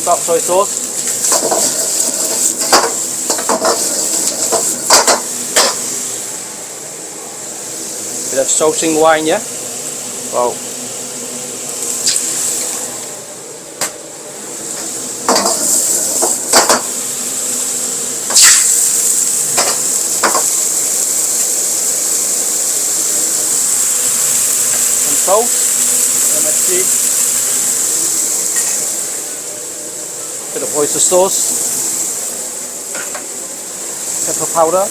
dark soy sauce. Bit of salting wine, yeah? Wow. Some salt, MSG, bit of oyster sauce, pepper powder,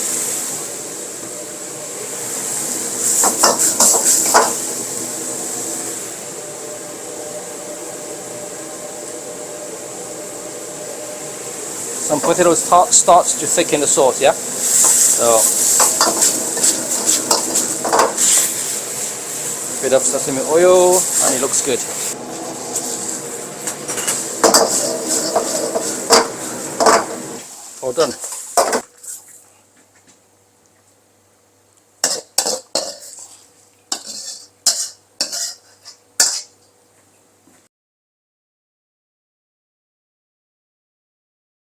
some potato starch to thicken the sauce, yeah? So, bit of sesame oil, and it looks good. All done.